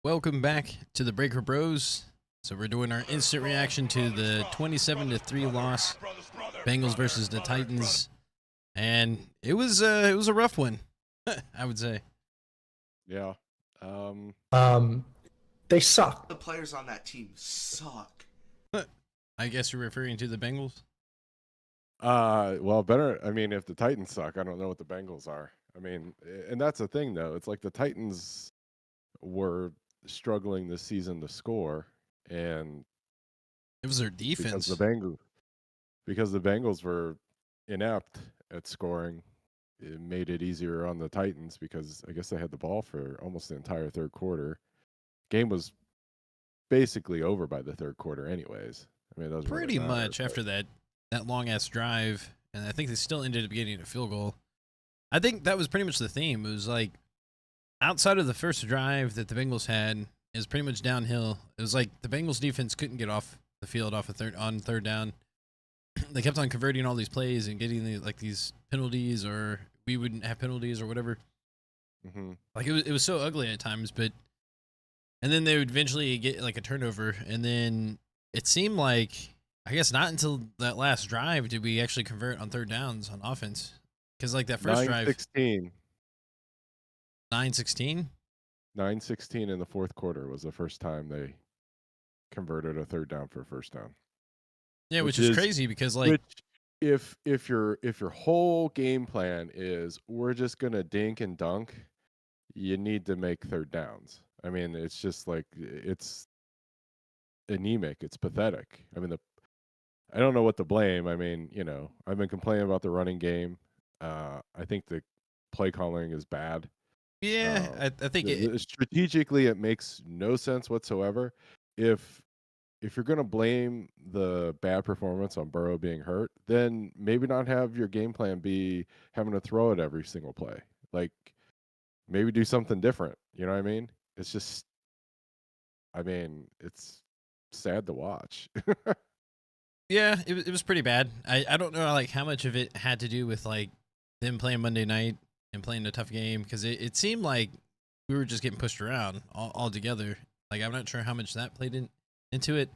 Welcome back to the Breaker Bros. So we're doing our instant reaction to the 27-3 loss, Bengals versus the Titans, and it was a rough one, I would say. Yeah. They suck. The players on that team suck. I guess you're referring to the Bengals. Well, better. I mean, if the Titans suck, I don't know what the Bengals are. I mean, and that's the thing, though. It's like the Titans were struggling this season to score, and It was their defense. Because the Bengals were inept at scoring, it made it easier on the Titans because I guess they had the ball for almost the entire third quarter. Game was basically over by the third quarter, anyways. I mean, that was pretty much after that long ass drive, and I think they still ended up getting a field goal. I think that was pretty much the theme. It was like outside of the first drive that the Bengals had, it was pretty much downhill. It was like the Bengals defense couldn't get off the field on third down. They kept on converting all these plays and getting these penalties, or we wouldn't have penalties or whatever. Mm-hmm. Like it was so ugly at times, and then they would eventually get like a turnover, and then it seemed like, I guess not until that last drive did we actually convert on third downs on offense. Because like that first drive, 9-16. 9-16? 9-16 in the fourth quarter was the first time they converted a third down for a first down. Yeah, which is crazy because like if your whole game plan is we're just gonna dink and dunk, you need to make third downs. I mean, it's just like it's anemic. It's pathetic. I mean, I don't know what to blame. I mean, I've been complaining about the running game. I think the play calling is bad. Yeah, I think strategically it makes no sense whatsoever. If you're going to blame the bad performance on Burrow being hurt, then maybe not have your game plan be having to throw it every single play. Like maybe do something different. You know what I mean? It's just, I mean, it's sad to watch. Yeah, it was pretty bad. I don't know like how much of it had to do with like them playing Monday night and playing a tough game, because it seemed like we were just getting pushed around all together. Like I'm not sure how much that played into it.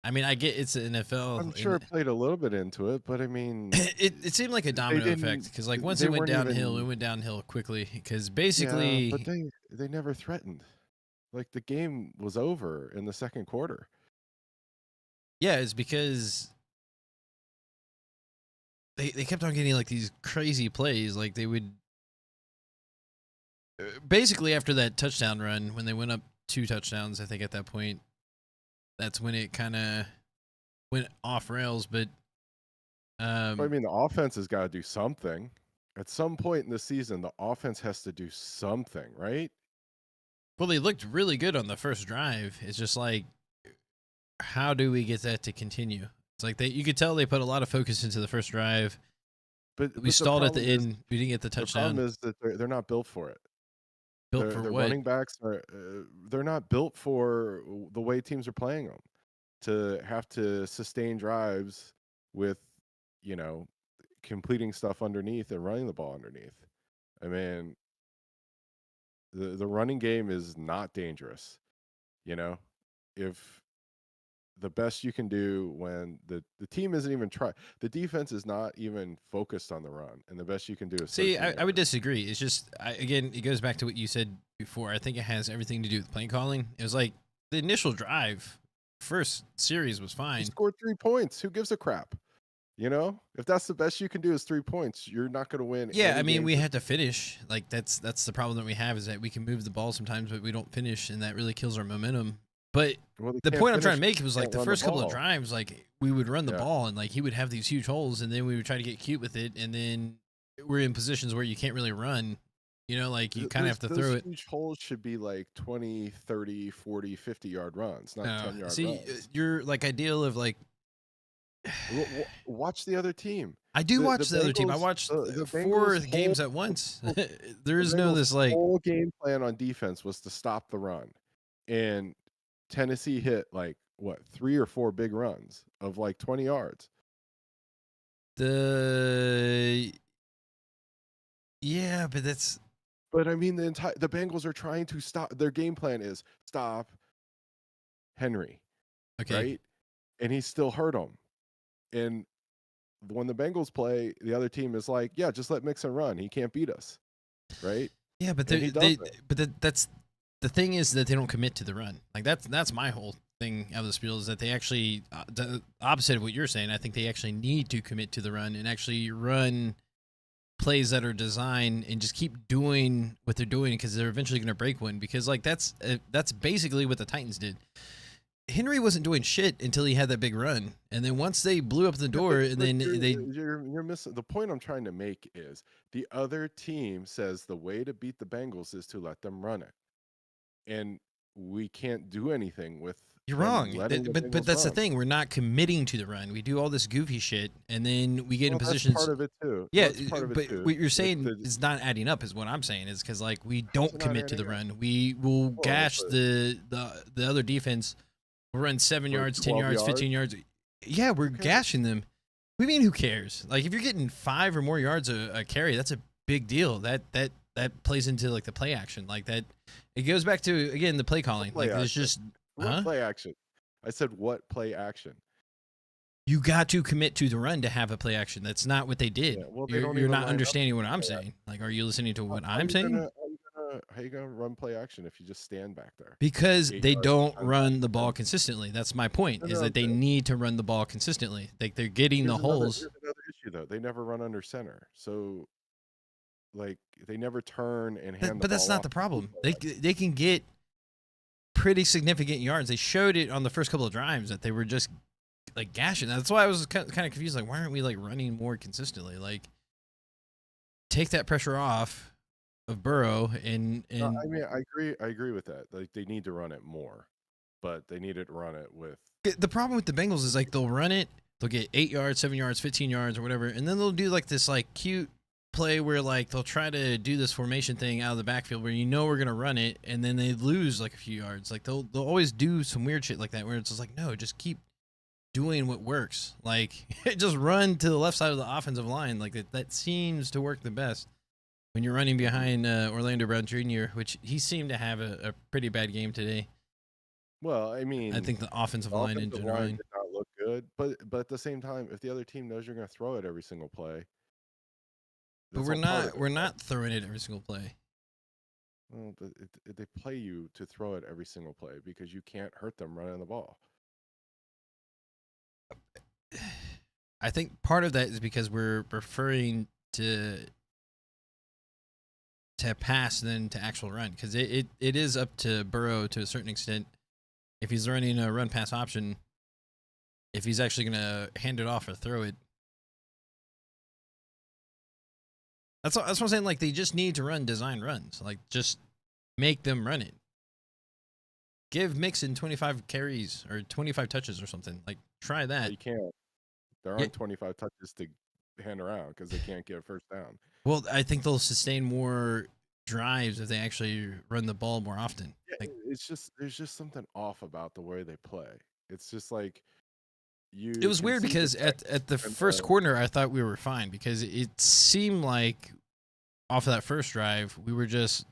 I mean, I get it's an NFL. I'm sure it played a little bit into it, but I mean, it seemed like a domino effect, because like once it went downhill, it went downhill quickly. Because basically, yeah, but they never threatened. Like the game was over in the second quarter. Yeah, it's because they kept on getting like these crazy plays. Like they would basically, after that touchdown run, when they went up 2 touchdowns, I think at that point, that's when it kind of went off rails. But I mean, the offense has got to do something. At some point in the season, the offense has to do something, right? Well, they looked really good on the first drive. It's just like, how do we get that to continue? It's like you could tell they put a lot of focus into the first drive, but we stalled at the end. We didn't get the touchdown. The problem is that they're not built for it. Built for their what? Running backs are they're not built for the way teams are playing them, to have to sustain drives with completing stuff underneath and running the ball underneath. I mean, the running game is not dangerous. If the best you can do when the team isn't even the defense is not even focused on the run, and the best you can do is see. I would disagree. It's just again, it goes back to what you said before. I think it has everything to do with play calling. It was like the initial drive, first series was fine. You scored 3 points. Who gives a crap? If that's the best you can do is 3 points, you're not going to win. Yeah, I mean, we had to finish. Like that's the problem that we have, is that we can move the ball sometimes, but we don't finish, and that really kills our momentum. But the point I'm trying to make was like the first couple of drives, like we would run the ball, and like he would have these huge holes, and then we would try to get cute with it, and then we're in positions where you can't really run. Like you kind of have to throw it. Huge holes should be like 20, 30, 40, 50-yard runs, not 10-yard runs. See, you're like ideal of like. Watch the other team. I do watch the other team. I watched 4 games at once. There is no this like whole game plan on defense was to stop the run, and Tennessee hit like 3 or 4 big runs of like 20 yards. Yeah, but But I mean, the Bengals are trying to stop. Their game plan is stop Henry, Okay. right? And he still hurt him. And when the Bengals play, the other team is like, yeah, just let Mixon run. He can't beat us, right? Yeah, but And he doesn't. that's the thing is that they don't commit to the run. Like that's my whole thing of the spiel is that they actually the opposite of what you're saying. I think they actually need to commit to the run and actually run plays that are designed and just keep doing what they're doing because they're eventually going to break one. Because like that's basically what the Titans did. Henry wasn't doing shit until he had that big run, and then once they blew up the door, and then you're missing the point. I'm trying to make is the other team says the way to beat the Bengals is to let them run it, and we can't do anything with. You're wrong, but that's the thing. We're not committing to the run. We do all this goofy shit, and then we get in positions. That's part of it too. Yeah, part of but it too. what you're saying is not adding up. Is what I'm saying is because like we don't commit to the run. We will gash the other defense. We'll run 7 yards, 10 yards, 15 yards. Yeah, we're gashing them. We mean who cares? Like if you're getting 5 or more yards a carry, that's a big deal. That plays into like the play action. Like that, it goes back to again the play calling. Like there's just play action. I said what play action? You got to commit to the run to have a play action. That's not what they did. Yeah, well, you're not understanding what I'm saying. Like, are you listening to what I'm saying? How you gonna run play action if you just stand back there? Because they don't run the ball consistently. That's my point. Is that they need to run the ball consistently. Like they're getting the holes. Here's another issue though. They never run under center, so like they never turn and hand. But that's not the problem. They can get pretty significant yards. They showed it on the first couple of drives that they were just like gashing. That's why I was kind of confused. Like, why aren't we like running more consistently? Like, take that pressure off of Burrow and I mean, I agree with that. Like they need to run it more, but they needed to run it with. The problem with the Bengals is like they'll run it, they'll get 8 yards, 7 yards, 15 yards, or whatever, and then they'll do like this like cute play where like they'll try to do this formation thing out of the backfield where we're gonna run it, and then they lose like a few yards. Like they'll always do some weird shit like that where it's just like no, just keep doing what works. Like just run to the left side of the offensive line. Like that seems to work the best when you're running behind Orlando Brown Jr., which he seemed to have a pretty bad game today. Well, I mean, I think the offensive line in general did not look good, but at the same time, if the other team knows you're going to throw it every single play, but we're not throwing it every single play. Well, but they play you to throw it every single play because you can't hurt them running the ball. I think part of that is because we're preferring to pass than to actual run because it is up to Burrow to a certain extent if he's running a run pass option, if he's actually going to hand it off or throw it. That's what I'm saying. Like they just need to run design runs. Like just make them run it. Give Mixon 25 carries or 25 touches or something. Like try that. You can't. There aren't 25 touches to hand around because they can't get a first down. Well, I think they'll sustain more drives if they actually run the ball more often. Yeah, like, there's just something off about the way they play. It's just like It was weird because at the first quarter I thought we were fine because it seemed like off of that first drive we were just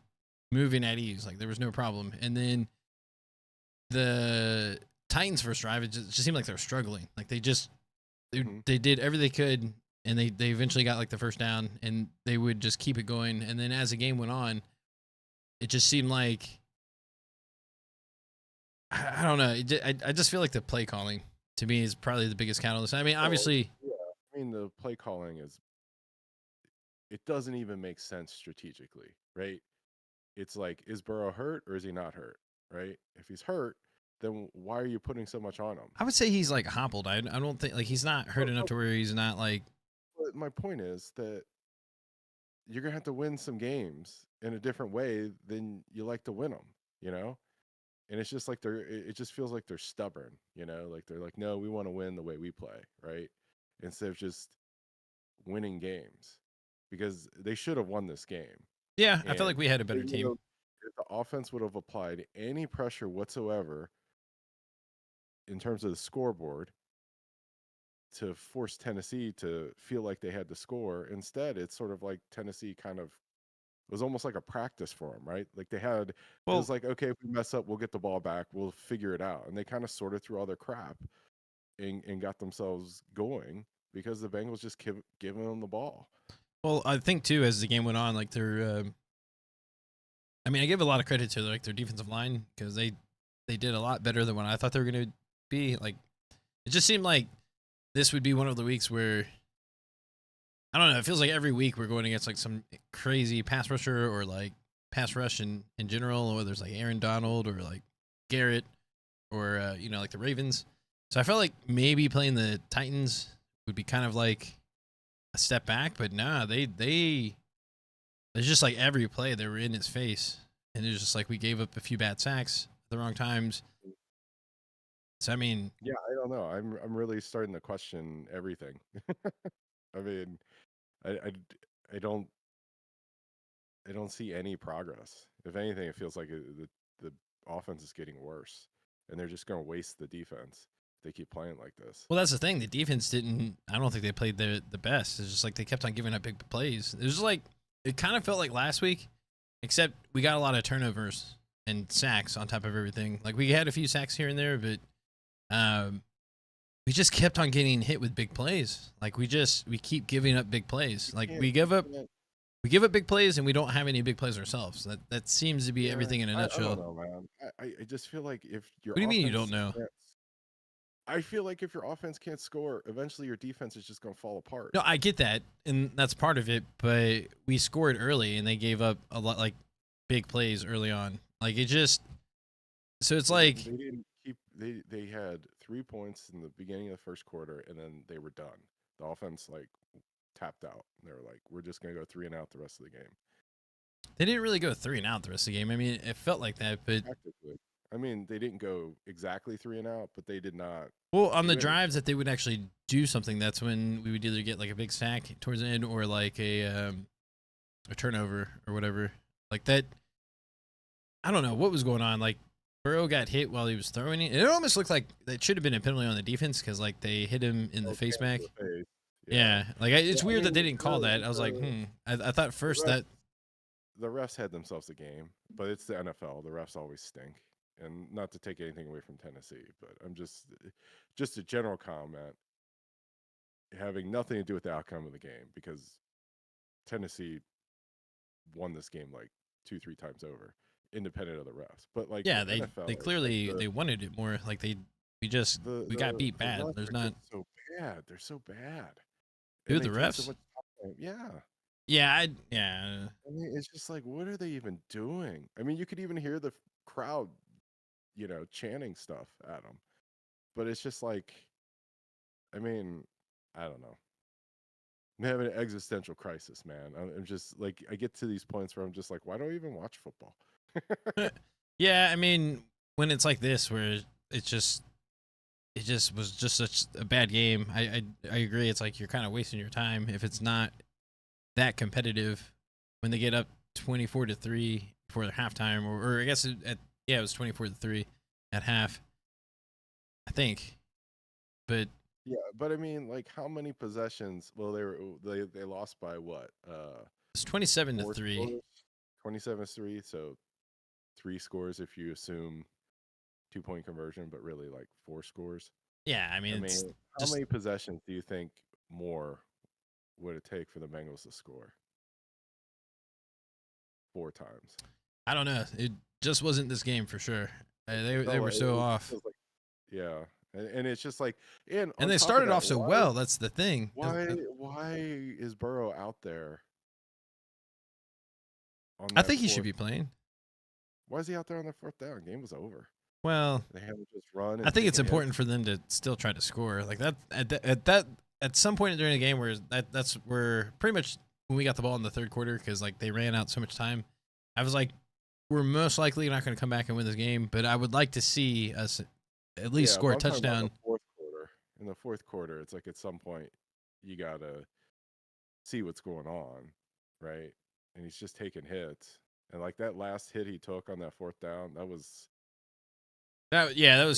moving at ease, like there was no problem. And then the Titans' first drive, it just seemed like they were struggling. Like they did everything they could. And they eventually got like the first down, and they would just keep it going. And then as the game went on, it just seemed like I don't know. I just feel like the play calling to me is probably the biggest catalyst. I mean, obviously, I mean the play calling it doesn't even make sense strategically, right? It's like, is Burrow hurt or is he not hurt, right? If he's hurt, then why are you putting so much on him? I would say he's like hobbled. I don't think like he's not hurt enough to where he's not like. But my point is that you're gonna have to win some games in a different way than you like to win them, you know. And it's just like it just feels like they're stubborn, you know. Like they're like, no, we want to win the way we play, right? Instead of just winning games, because they should have won this game. Yeah, I feel like we had a better team. If the offense would have applied any pressure whatsoever in terms of the scoreboard to force Tennessee to feel like they had to score. Instead, it's sort of like Tennessee kind of was almost like a practice for them, right? Like they had, it Well, was like, okay, if we mess up, we'll get the ball back, we'll figure it out, and they kind of sorted through all their crap and got themselves going because the Bengals just giving them the ball. well, I think too as the game went on, like I mean, I give a lot of credit to like their defensive line because they did a lot better than what I thought they were going to be. Like, it just seemed like this would be one of the weeks where I don't know. It feels like every week we're going against like some crazy pass rusher or like pass rush in general, or there's like Aaron Donald or like Garrett or you know, like the Ravens. So I felt like maybe playing the Titans would be kind of like a step back, but nah, it's just like every play they were in his face, and it was just like we gave up a few bad sacks at the wrong times. So I mean, Yeah, I don't know. I'm really starting to question everything. I mean, I, I I don't see any progress. If anything, it feels like the offense is getting worse, and they're just going to waste the defense if they keep playing like this. well, that's the thing. The defense didn't. I don't think they played the best. It's just like they kept on giving up big plays. It was just like it kind of felt like last week, except we got a lot of turnovers and sacks on top of everything. Like we had a few sacks here and there, but we just kept on getting hit with big plays. Like we keep giving up big plays. Like we give up big plays and we don't have any big plays ourselves. That seems to be everything in a nutshell. I don't know, man. I just feel like if your What do you mean you don't know? I feel like if your offense can't score, eventually your defense is just going to fall apart. No, I get that, and that's part of it. But we scored early, and they gave up a lot, like big plays early on. Like it just, so it's like they didn't keep. They had 3 points in the beginning of the first quarter, and then they were done. The offense like tapped out. They were like, "We're just going to go 3 and out the rest of the game." they didn't really go 3 and out the rest of the game. I mean, it felt like that, but Practically. I mean, they didn't go exactly 3 and out, but they did not. well, on the do drives that they would actually do something, that's when we would either get like a big sack towards the end or like a turnover or whatever. Like that, I don't know what was going on. Like Burrow got hit while he was throwing it. It almost looked like it should have been a penalty on the defense because like they hit him in the face Okay, mask. to the face. Yeah, like it's Yeah, I weird that they mean, didn't call that. I was like, I thought first refs- that the refs had themselves a game, but it's the NFL. The refs always stink. And not to take anything away from Tennessee, but I'm just a general comment having nothing to do with the outcome of the game because Tennessee won this game like 2-3 times over, independent of the refs. But like yeah, the they NFL, clearly like they wanted it more. Like we got beat bad. refs There's are not getting so bad. They're so bad. who And the they take refs. so much time. Yeah. Yeah, I mean, it's just like, what are they even doing? I mean, you could even hear the crowd, chanting stuff at them. But it's just like, I mean, I don't know. I'm having an existential crisis, man. I'm just like, I get to these points where I'm just like, why do I even watch football? yeah. I mean, when it's like this, where it just was just such a bad game. I agree. It's like you're kind of wasting your time if it's not that competitive when they get up 24-3 before the halftime, or I guess it was 24-3 at half, I think. But Yeah, but I mean, like, how many possessions? Well, they lost by what? it's 27-3. 27-3. So 3 scores if you assume 2-point conversion, but really like 4 scores. Yeah, I mean, it's how just, many possessions do you think more would it take for the Bengals to score? 4 times. I don't know. It just wasn't this game for sure. They were so off. Yeah. And it's just like, and they started off so well. That's the thing. Why is Burrow out there? I think he should be playing. Why is he out there on the 4th down? Game was over. Well, they have to just run. I think it's important for them to still try to score like that. At some point during the game where that's where pretty much when we got the ball in the 3rd quarter because like they ran out so much time, I was like, we're most likely not going to come back and win this game, but I would like to see us at least score a touchdown. In the 4th quarter, it's like at some point you gotta see what's going on, right? And he's just taking hits, and like that last hit he took on that 4th down, that was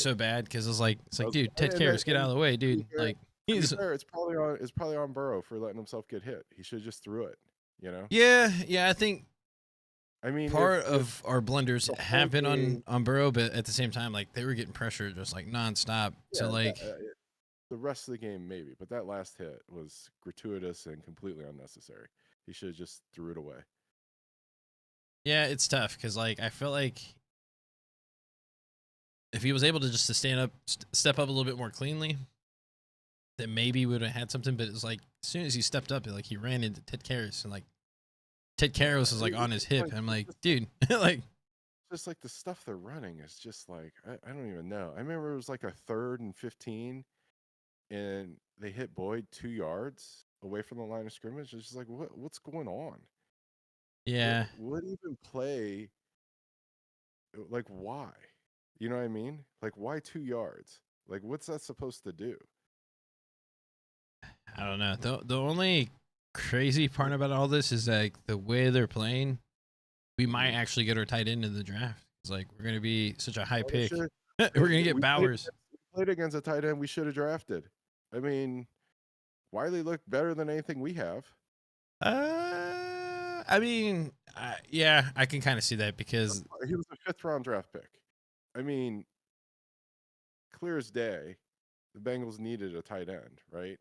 so bad because it's like, dude, Ted Karras, get out of the way, dude. Like it's probably on Burrow for letting himself get hit. He should have just threw it, Yeah, I think I mean, part if of our blunders the whole have been game, on Burrow, but at the same time, like they were getting pressure just like nonstop. So yeah, like, the rest of the game maybe, but that last hit was gratuitous and completely unnecessary. He should have just threw it away. yeah, it's tough because like I feel like if he was able to just to stand up, step up a little bit more cleanly, then maybe we would have had something. But it's like as soon as he stepped up, like he ran into Ted Karras and like Ted Karras was like on his hip. And I'm like, dude, like Just like the stuff they're running is just like I don't even know. I remember it was like a 3rd and 15, and they hit Boyd 2 yards away from the line of scrimmage. It's just like what's going on? yeah. What even play? Like why? You know what I mean? Like why 2 yards? Like what's that supposed to do? I don't know. The only crazy part about all this is like the way they're playing. We might actually get our tight end in the draft. It's like we're gonna be such a high Well, they pick. should- We're gonna get Bowers. We played against a tight end we should have drafted. I mean, Wiley looked better than anything we have. I mean, yeah, I can kind of see that because He was a 5th round draft pick. I mean, clear as day, the Bengals needed a tight end, right?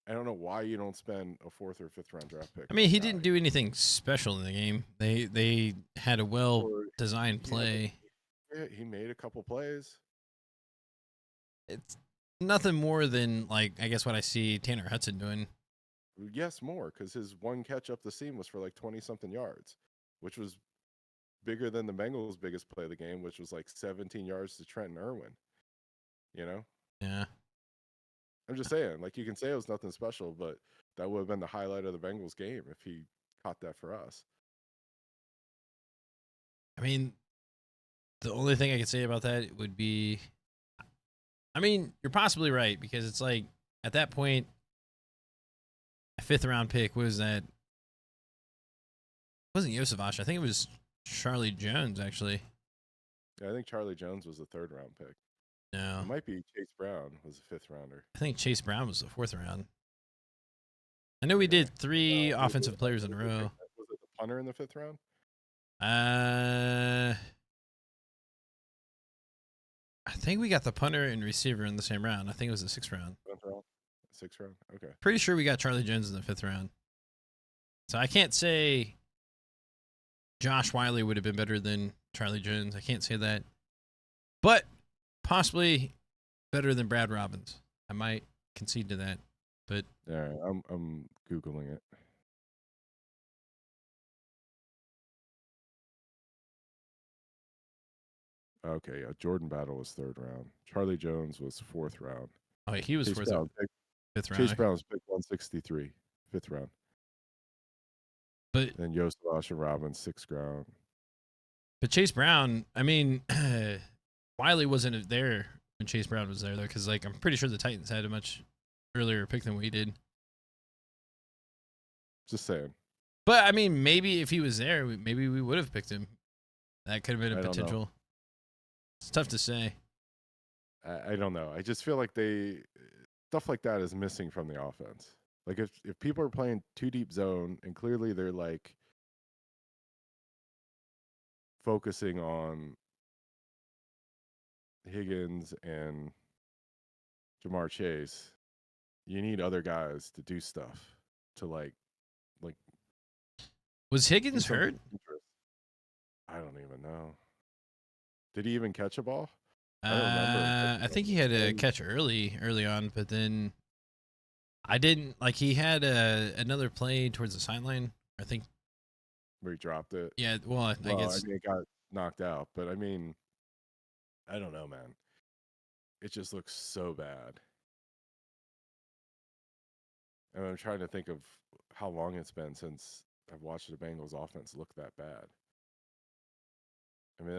I don't know why you don't spend a 4th or 5th round draft pick. I mean he didn't do anything special in the game. They had a well designed play. He made a couple plays. It's nothing more than like I guess what I see Tanner Hudson doing. Yes, more, because his one catch up the seam was for like 20-something yards, which was bigger than the Bengals' biggest play of the game, which was like 17 yards to Trenton Irwin. You know? Yeah. I'm just saying, like you can say it was nothing special, but that would have been the highlight of the Bengals game if he caught that for us. I mean, the only thing I could say about that would be, I mean, you're possibly right because it's like at that point, a 5th round pick was that? It wasn't Yosavash. I think it was Charlie Jones actually. Yeah, I think Charlie Jones was the 3rd round pick. No, It might be Chase Brown was a 5th rounder. I think Chase Brown was the 4th round. I know we did 3 offensive players in a row. Was it the punter in the 5th round? I think we got the punter and receiver in the same round. I think it was the 6th round. 6th round? Okay. Pretty sure we got Charlie Jones in the 5th round. So I can't say Josh Wiley would have been better than Charlie Jones. I can't say that. But possibly better than Brad Robbins. I might concede to that. But All right, I'm Googling it. Okay, yeah. Jordan Battle was 3rd round. Charlie Jones was 4th round. oh, he was Chase 4th, Brown, 5th round. Chase Brown was picked 163, 5th round. But Then Yosavash and Robbins, 6th round. Chase Brown, I mean, Wiley wasn't there when Chase Brown was there though, because like I'm pretty sure the Titans had a much earlier pick than we did. Just saying. But I mean, maybe if he was there, maybe we would have picked him. That could have been a I don't know. potential. It's tough to say. I don't know. I just feel like stuff like that is missing from the offense. Like if people are playing 2 deep zone and clearly they're like focusing on Higgins and Jamar Chase, you need other guys to do stuff to like Was Higgins do something hurt? dangerous. I don't even know. Did he even catch a ball? I don't remember. I think he had a catch early on, but then I didn't like. He had another play towards the sideline. I think. Where he dropped it. Yeah. Well, I guess. I mean, it got knocked out, but I mean, I don't know, man. It just looks so bad. And I'm trying to think of how long it's been since I've watched the Bengals offense look that bad. I mean,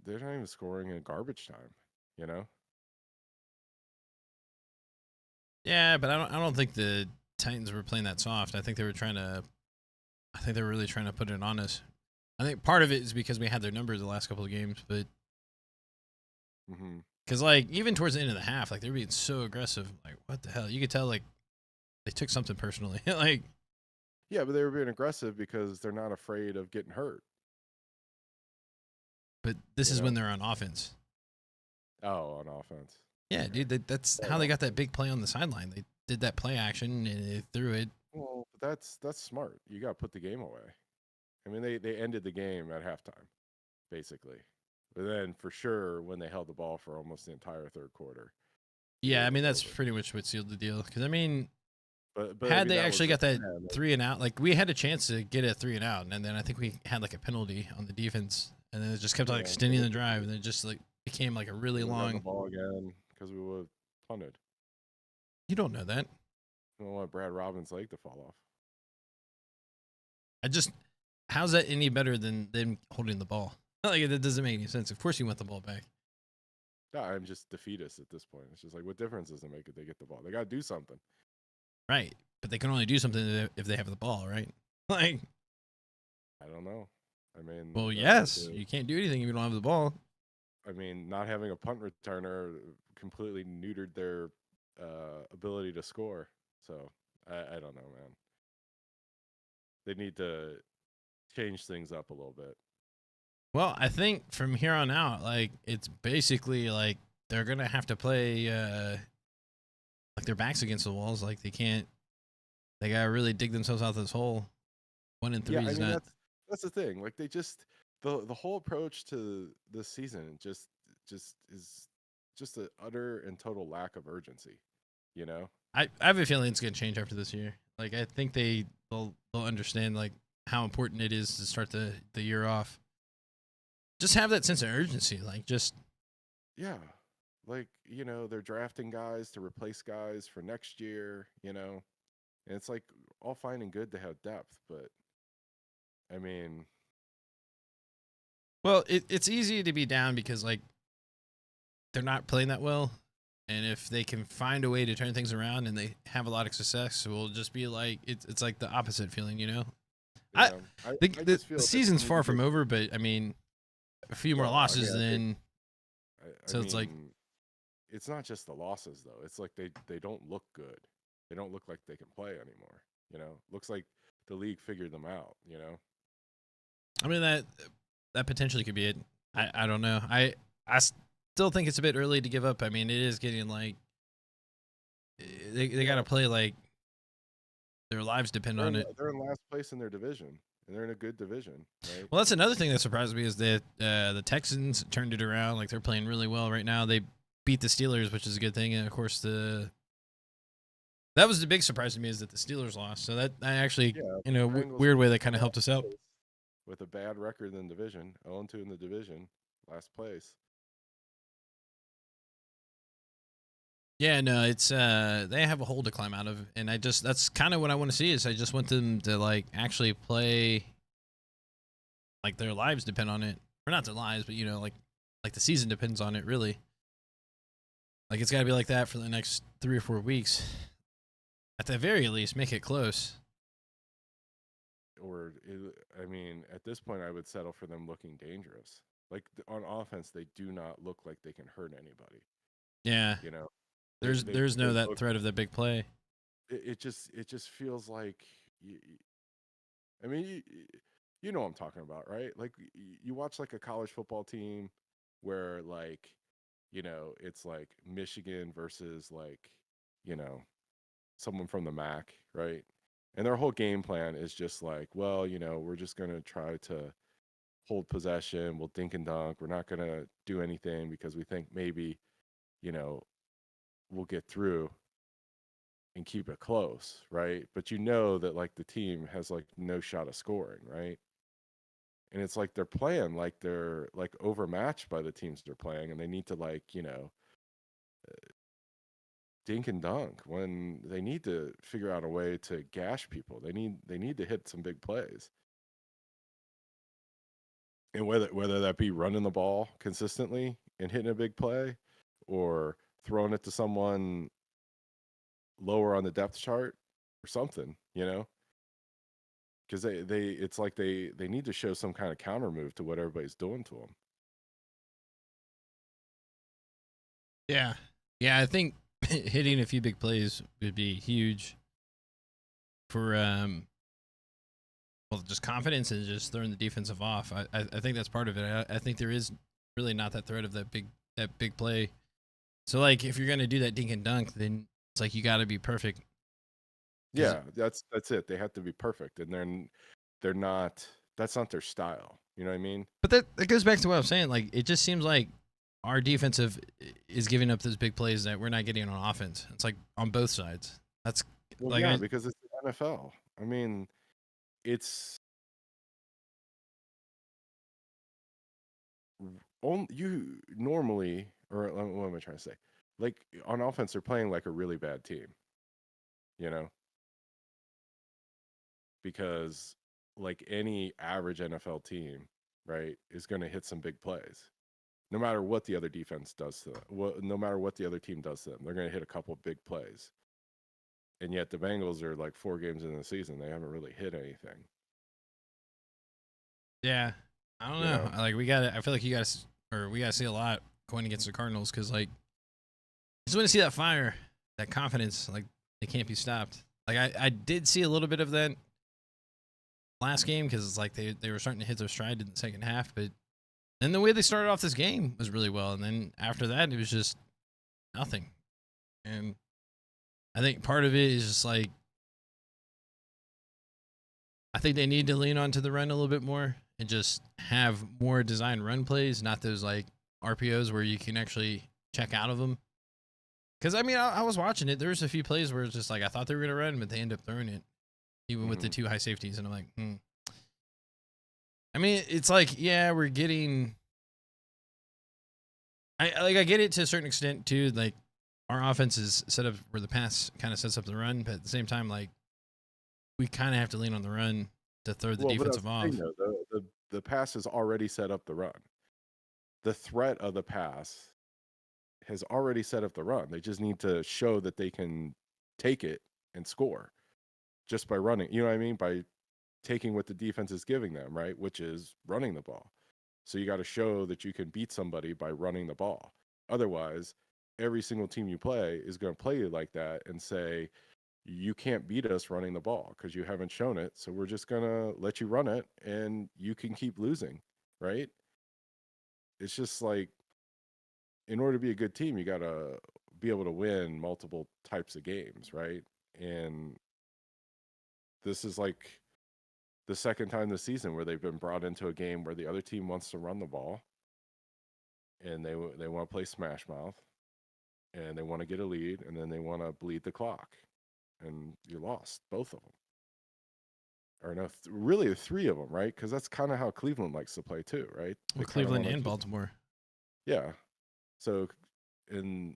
they're not even scoring in garbage time, you know? Yeah, but I don't think the Titans were playing that soft. I think they were really trying to put it on us. I think part of it is because we had their numbers the last couple of games, but because like even towards the end of the half, like they were being so aggressive. Like what the hell? You could tell like they took something personally. like Yeah, but they were being aggressive because they're not afraid of getting hurt. but this You is when know? they're on offense. Oh, on offense. Yeah, dude, that's Yeah, how they on got that offense. big play on the sideline. They did that play action and they threw it. Well, that's smart. You got to put the game away. I mean, they ended the game at halftime, basically. But then for sure, when they held the ball for almost the entire third quarter, the Yeah, I game mean was that's over. pretty much what sealed the deal. Because I mean, But I had mean, they that was actually the got that plan. 3-and-out, like we had a chance to get a 3-and-out, and then I think we had like a penalty on the defense, and then it just kept like Yeah, extending the drive, and it just like became like a really we run the long. ball again because we would have punted. You don't know that. We don't want Brad Robbins' leg to fall off. I just, how's that any better than them holding the ball? Like that doesn't make any sense. Of course you want the ball back. No, I'm just defeatist at this point. It's just like, what difference does it make if they get the ball? They got to do something. Right, but they can only do something if they have the ball, right? Like, I don't know. I mean, well, that's yes, what you can't do anything if you don't have the ball. I mean, not having a punt returner completely neutered their ability to score. So I don't know, man. They need to change things up a little bit. Well, I think from here on out, like it's basically like they're gonna have to play like their backs against the walls. Like they can't. They gotta really dig themselves out of this hole. 1-3 Yeah, I is mean not. that's the thing. Like they just the whole approach to this season just is just an utter and total lack of urgency. You know? I have a feeling it's gonna change after this year. Like I think they'll understand like how important it is to start the year off. Just have that sense of urgency. Like just Yeah. Like, they're drafting guys to replace guys for next year, and it's like all fine and good to have depth, but I mean, well, it's easy to be down because like they're not playing that well. And if they can find a way to turn things around and they have a lot of success, we'll just be like it's like the opposite feeling, you know. I yeah, I the just feel that season's they need far to from get over, but I mean, a few more well, I mean, losses I think then. I So it's like, mean, it's not just the losses though. It's like they don't look good. They don't look like they can play anymore, Looks like the league figured them out, I mean that potentially could be it. I don't know. I still think it's a bit early to give up. I mean, it is getting like they got to play like their lives depend on it. They're in last place in their division, and they're in a good division, right? Well, that's another thing that surprised me is that the Texans turned it around. Like they're playing really well right now. They beat the Steelers, which is a good thing, and of course that was the big surprise to me is that the Steelers lost. So that I actually, Yeah, in a Bengals weird way, are that kind of helped last us out. place with a bad record in the division, 0-2 in the division, last place. Yeah, no, it's they have a hole to climb out of, and that's kind of what I want to see is I just want them to like actually play like their lives depend on it, or not their lives, but like the season depends on it really. Like it's got to be like that for the next 3 or 4 weeks, at the very least, make it close. Or, I mean, at this point, I would settle for them looking dangerous. Like on offense, they do not look like they can hurt anybody. Yeah, You know, there's they no that look. threat of the big play. It just feels like. I mean, you know what I'm talking about, right? Like you watch like a college football team where like, it's like Michigan versus like, someone from the MAC, right? And their whole game plan is just like, well, we're just going to try to hold possession. We'll dink and dunk. We're not going to do anything because we think maybe, you know, we'll get through and keep it close, right? But that like the team has like no shot of scoring, right? And it's like they're playing like they're like overmatched by the teams they're playing and they need to like, dink and dunk when they need to figure out a way to gash people. They need to hit some big plays. And whether that be running the ball consistently and hitting a big play or throwing it to someone lower on the depth chart or something, because it's like they need to show some kind of counter move to what everybody's doing to them. Yeah, yeah, I think hitting a few big plays would be huge for well, just confidence and just throwing the defensive off. I think that's part of it. I think there is really not that threat of that big play. So like if you're gonna do that dink and dunk, then it's like you got to be perfect. Yeah, that's it. They have to be perfect, and they're not. That's not their style. You know what I mean? But that goes back to what I was saying. Like it just seems like our defensive is giving up those big plays that we're not getting on offense. It's like on both sides. That's Well, like yeah, because it's the NFL. I mean, it's you normally, or what am I trying to say? Like on offense, they're playing like a really bad team. You know, because like any average NFL team, right, is going to hit some big plays. No matter what the other defense does to them, no matter what the other team does to them, they're going to hit a couple big plays. And yet the Bengals are like 4 games in the season, they haven't really hit anything. yeah. I don't know. Like I feel like we got to see a lot going against the Cardinals because like I just want to see that fire, that confidence. Like they can't be stopped. Like I did see a little bit of that last game because it's like they were starting to hit their stride in the second half, but then the way they started off this game was really well, and then after that it was just nothing. And I think part of it is just like I think they need to lean onto the run a little bit more and just have more design run plays, not those like RPOs where you can actually check out of them. Because I mean, I was watching it. There was a few plays where it's just like I thought they were gonna run, but they end up throwing it, even with the 2 high safeties, and I'm like, I mean, it's like yeah, we're getting. I get it to a certain extent too. Like our offense is set up where the pass kind of sets up the run, but at the same time, like we kind of have to lean on the run to throw the defensive off. The pass has already set up the run. The threat of the pass has already set up the run. They just need to show that they can take it and score just by running. You know what I mean? By taking what the defense is giving them, right? Which is running the ball. So you got to show that you can beat somebody by running the ball. Otherwise, every single team you play is going to play you like that and say, you can't beat us running the ball because you haven't shown it. So we're just going to let you run it and you can keep losing, right? It's just like, in order to be a good team, you got to be able to win multiple types of games, right? And this is like the second time this season where they've been brought into a game where the other team wants to run the ball and they want to play smash mouth and they want to get a lead and then they want to bleed the clock, and you lost both of them. Or no, really 3 of them, right? Because that's kind of how Cleveland likes to play too, right? Well, Cleveland and Baltimore. Yeah. So, and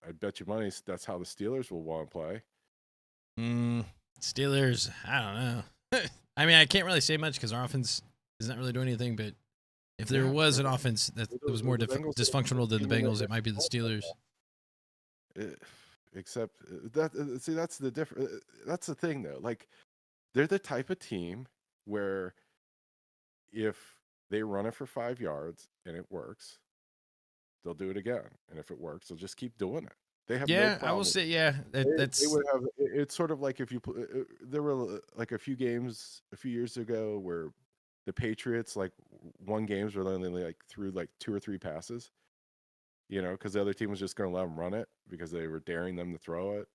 I bet you money that's how the Steelers will want to play. Steelers, I don't know. I mean, I can't really say much because our offense is not really doing anything. But if there was an offense that was more dysfunctional than the Bengals, it might be the Steelers. Except that, see, that's the difference. That's the thing, though. Like, they're the type of team where if they run it for 5 yards and it works, they'll do it again. And if it works, they'll just keep doing it. They have no problem. I will say, yeah. They would have. It's sort of like if you there were like a few games a few years ago where the Patriots like won games where they only like threw like 2 or 3 passes, because the other team was just going to let them run it because they were daring them to throw it,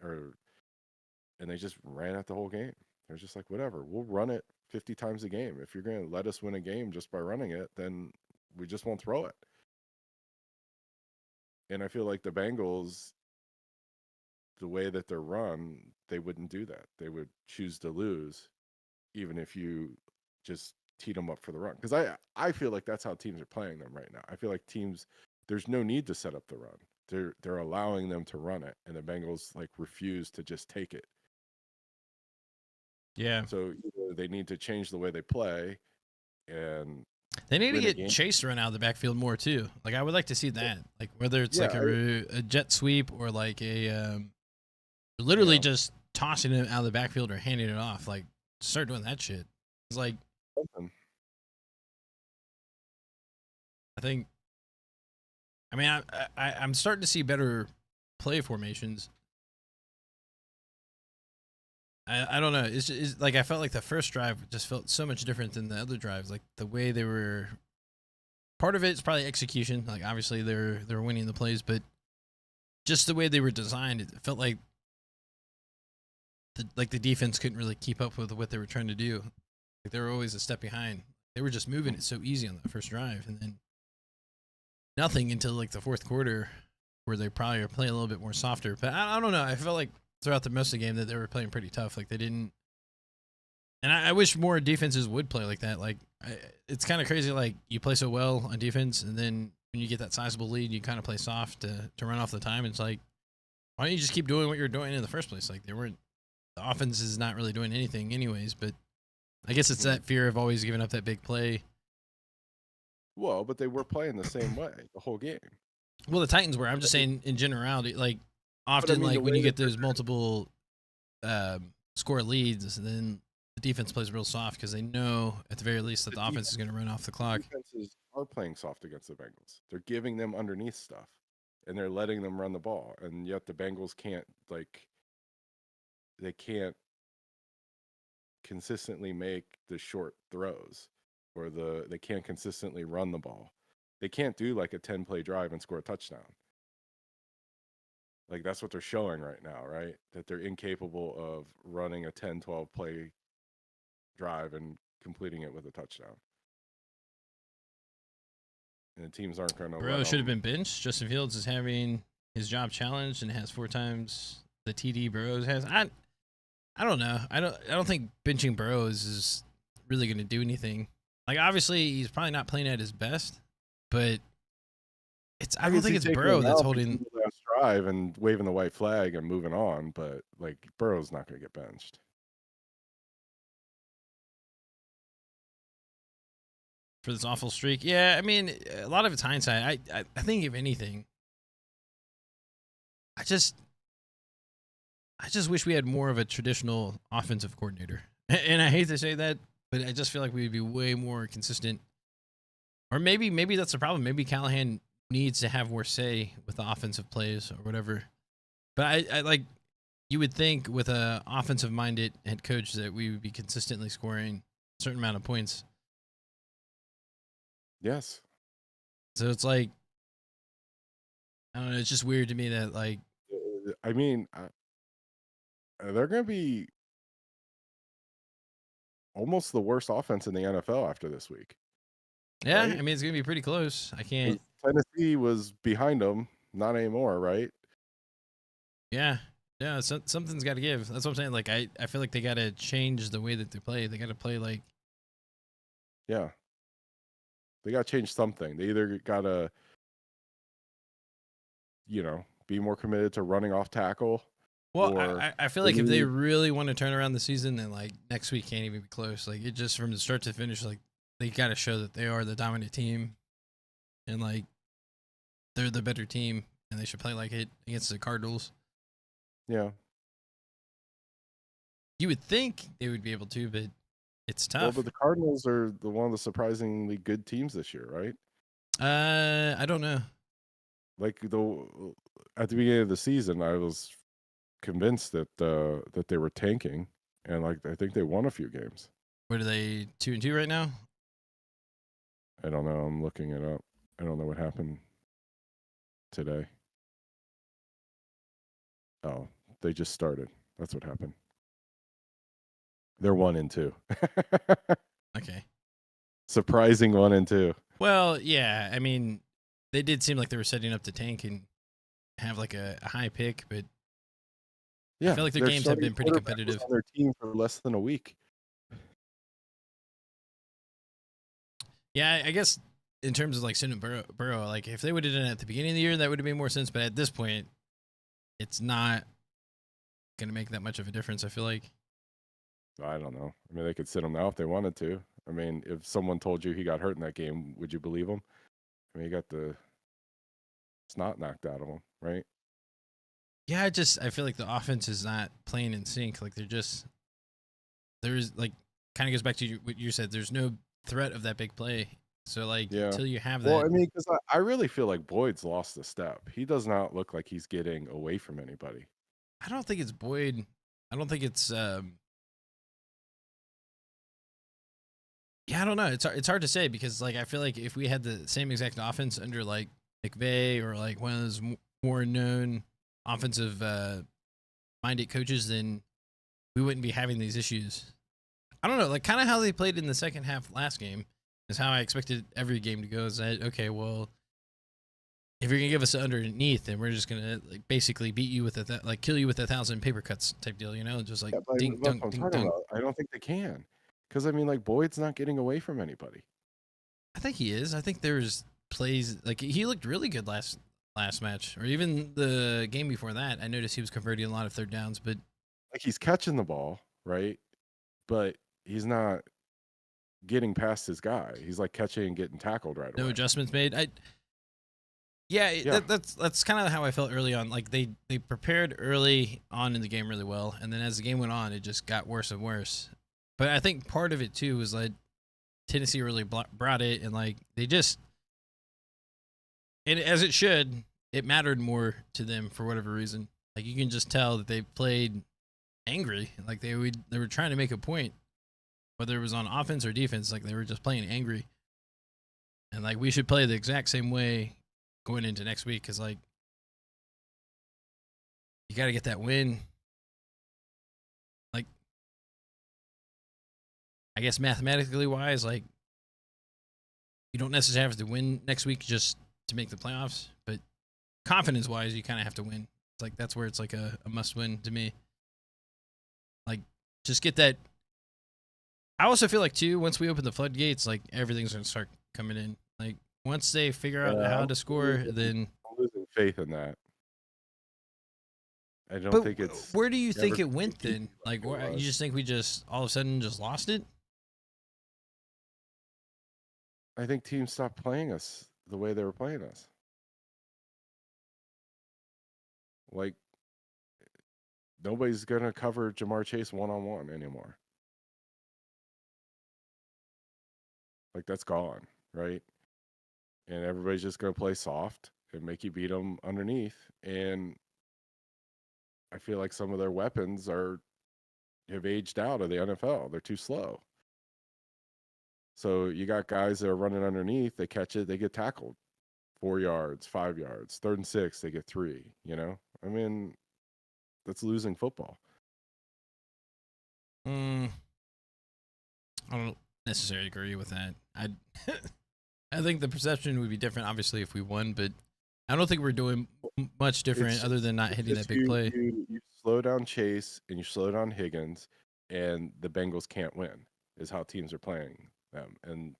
and they just ran it the whole game. They're just like, whatever, we'll run it 50 times a game. If you're going to let us win a game just by running it, then we just won't throw it. And I feel like the Bengals, the way that they're run, they wouldn't do that. They would choose to lose, even if you just teed them up for the run. Because I feel like that's how teams are playing them right now. I feel like teams, there's no need to set up the run. They're allowing them to run it, and the Bengals like refuse to just take it. Yeah. So they need to change the way they play, and they need to get Chase run out of the backfield more too. Like I would like to see that. Like whether it's like a jet sweep or like a literally just tossing it out of the backfield or handing it off. Like start doing that shit. It's like I think. I mean, I'm starting to see better play formations. I don't know. It's like I felt like the first drive just felt so much different than the other drives. Like the way they were. Part of it is probably execution. Like obviously they're winning the plays, but just the way they were designed, it felt like the defense couldn't really keep up with what they were trying to do. Like they were always a step behind. They were just moving it so easy on that first drive, and then nothing until like the fourth quarter, where they probably are playing a little bit more softer. But I don't know. I felt like throughout the most of the game that they were playing pretty tough. Like they didn't. And I wish more defenses would play like that. Like it's kind of crazy. Like you play so well on defense, and then when you get that sizable lead, you kind of play soft to run off the time. It's like, why don't you just keep doing what you're doing in the first place? Like the offense is not really doing anything anyways. But I guess it's that fear of always giving up that big play. Well, but they were playing the same way the whole game. Well, the Titans were. I'm just saying in generality, like often, like when you get those multiple score leads, then the defense plays real soft because they know at the very least that the offense is going to run off the clock. Defenses are playing soft against the Bengals. They're giving them underneath stuff, and they're letting them run the ball, and yet the Bengals can't they can't consistently make the short throws, or they can't consistently run the ball. They can't do like a 10-play drive and score a touchdown. Like that's what they're showing right now, right? That they're incapable of running a 10, 12 play drive and completing it with a touchdown. And the teams aren't going to. Bro should have been benched. Justin Fields is having his job challenged and has 4 times the TD Burrows has. I don't know. I don't think benching Burrows is really going to do anything. Like obviously he's probably not playing at his best, but I don't think it's Burrow that's holding the last drive and waving the white flag and moving on. But like Burrow's not going to get benched. For this awful streak. Yeah, I mean, a lot of it's hindsight. I think if anything, I just wish we had more of a traditional offensive coordinator. And I hate to say that, but I just feel like we'd be way more consistent. Or maybe that's the problem. Maybe Callahan needs to have more say with the offensive plays or whatever. But I like, you would think with a offensive minded head coach that we would be consistently scoring a certain amount of points. Yes. So it's like, I don't know. It's just weird to me that like, I mean, they're going to be almost the worst offense in the NFL after this week. yeah, Right? I mean, it's going to be pretty close. I can't. Tennessee was behind them, not anymore, right? Yeah. Yeah. Something's got to give. That's what I'm saying. Like, I feel like they got to change the way that they play. They got to play like. Yeah. They got to change something. They either got to, be more committed to running off tackle. Well, or I feel like if they really want to turn around the season, then like next week can't even be close. Like it just from the start to finish, like they got to show that they are the dominant team, and like they're the better team, and they should play like it against the Cardinals. Yeah. You would think they would be able to, but it's tough. Well, but the Cardinals are one of the surprisingly good teams this year, right? I don't know. Like at the beginning of the season, I was convinced that they were tanking, and like I think they won a few games. What are they 2-2 right now? I don't know. I'm looking it up. I don't know what happened today. Oh, they just started. That's what happened. They're 1-2. Okay. Surprising 1-2. Well, yeah. I mean, they did seem like they were setting up to tank and have like a high pick, but yeah, I feel like their games have been pretty competitive. On their team for less than a week. Yeah, I guess in terms of like sending Burrow, like if they would have done it at the beginning of the year, that would have made more sense. But at this point, it's not going to make that much of a difference, I feel like. I don't know. I mean, they could sit him now if they wanted to. I mean, if someone told you he got hurt in that game, would you believe him? I mean, he got the snot knocked out of him, right? Yeah, I feel like the offense is not playing in sync. Like there's like kind of goes back to what you said. There's no threat of that big play. So like until you have that. Well, I mean, because I really feel like Boyd's lost a step. He does not look like he's getting away from anybody. I don't think it's Boyd. I don't think it's. Yeah, I don't know. It's hard to say because like I feel like if we had the same exact offense under like McVay or like one of those more known offensive minded coaches, then we wouldn't be having these issues. I don't know, like kind of how they played in the second half last game is how I expected every game to go. Is that okay? Well, if you're gonna give us underneath, then we're just gonna like basically beat you with like kill you with 1,000 paper cuts type deal, you know? Just like Yeah, but dink that's dunk what I'm dink talking dunk. about. I don't think they can, because I mean, like Boyd's not getting away from anybody. I think he is. I think there's plays like he looked really good last match, or even the game before that. I noticed he was converting a lot of third downs, but Like he's catching the ball, right? But he's not getting past his guy. He's like catching and getting tackled right no away. adjustments made. Yeah, Yeah. that's kind of how I felt early on. Like they prepared early on in the game really well, and then as the game went on, it just got worse and worse. But I think part of it too was like Tennessee really brought it, and like they just, and as it should, it mattered more to them for whatever reason. Like you can just tell that they played angry, like they were trying to make a point, whether it was on offense or defense. Like they were just playing angry, and like we should play the exact same way going into next week because like you got to get that win. Like I guess mathematically wise, like you don't necessarily have to win next week just to make the playoffs, but confidence wise, you kind of have to win. It's like that's where it's like a must win to me. Like just get that. I also feel like too once we open the floodgates, like everything's gonna start coming in. Like once they figure out how to score, then I'm losing faith in that. I don't but think it's. where do you think never it went gonna be then? Like, it where, you was. just think we just all of a sudden just lost it? I think teams stopped playing us the way they were playing us. Like nobody's gonna cover Jamar Chase one-on-one anymore. Like that's gone, right? And everybody's just gonna play soft and make you beat them underneath. And I feel like some of their weapons have aged out of the NFL. They're too slow. So you got guys that are running underneath, they catch it, they get tackled 4 yards, 5 yards, 3rd and 6, they get 3, you know? I mean, that's losing football. I don't necessarily agree with that. I think the perception would be different, obviously, if we won, but I don't think we're doing much different other than not hitting that big play. You slow down Chase and you slow down Higgins, and the Bengals can't win, is how teams are playing them. And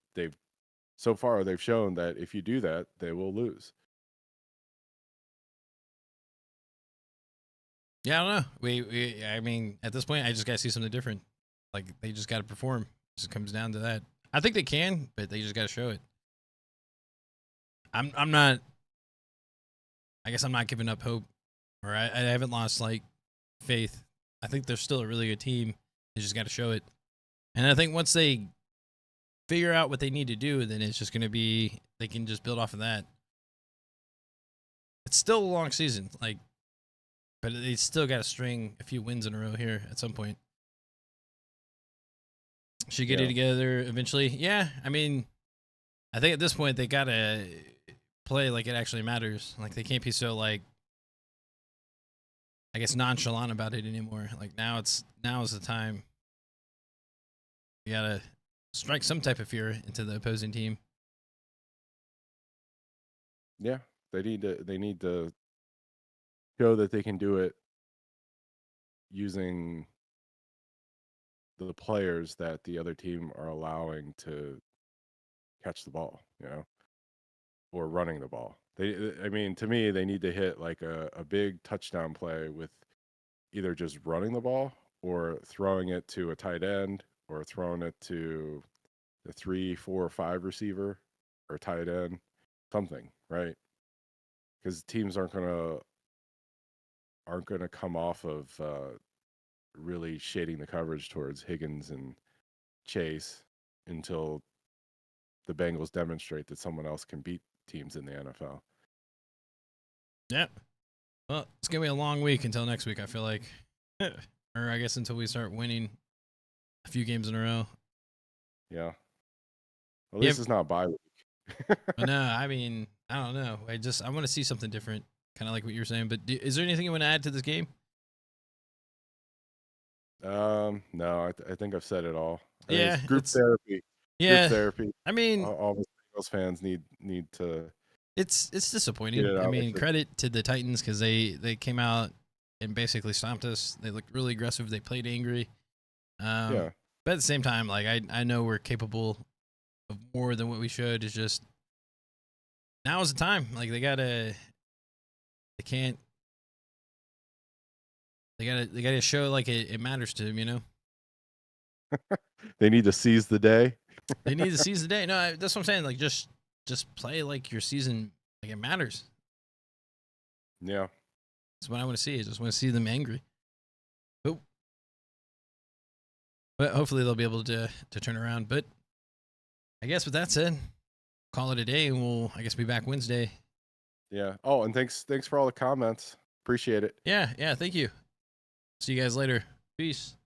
so far, they've shown that if you do that, they will lose. Yeah, I don't know. I mean, at this point, I just got to see something different. Like, they just got to perform. It just comes down to that. I think they can, but they just got to show it. I'm not. I guess I'm not giving up hope, or I haven't lost like faith. I think they're still a really good team. They just got to show it. And I think once they figure out what they need to do, then it's just going to be they can just build off of that. It's still a long season, like, but they still got to string a few wins in a row here at some point. Should get it together eventually. Yeah, I mean, I think at this point they gotta play like it actually matters. Like they can't be so like, I guess, nonchalant about it anymore. Like now is the time. You gotta strike some type of fear into the opposing team. Yeah, they need to show that they can do it using the players that the other team are allowing to catch the ball, you know, or running the ball. I mean, to me, they need to hit like a big touchdown play with either just running the ball or throwing it to a tight end or throwing it to the 3, 4, or 5 receiver or tight end, something, right? Because teams aren't gonna come off of really shading the coverage towards Higgins and Chase until the Bengals demonstrate that someone else can beat teams in the NFL. Yeah. Well, it's gonna be a long week until next week, I feel like. or I guess until we start winning a few games in a row. Yeah. Well, Yeah. this is not bye week. But no, I mean, I don't know. I want to see something different, kind of like what you were saying. But is there anything you want to add to this game? No, I think I've said it all. I mean, Yeah, it's group therapy. Yeah, Group therapy. I mean, All the Bengals fans need to it's get disappointing. it I out. mean, credit to the Titans because they came out and basically stomped us. They looked really aggressive. They played angry. Yeah. But at the same time, like I know we're capable of more than what we should. It's just now is the time. Like they gotta show like it matters to them. You know, They need to seize the day. they need to seize the day. No, that's what I'm saying. Like just play like your season like it matters. Yeah. That's what I want to see. I just want to see them angry. But hopefully they'll be able to turn around. But I guess with that said, call it a day, and we'll I guess be back Wednesday. Yeah. Oh, and thanks for all the comments. Appreciate it. Yeah. Thank you. See you guys later. Peace.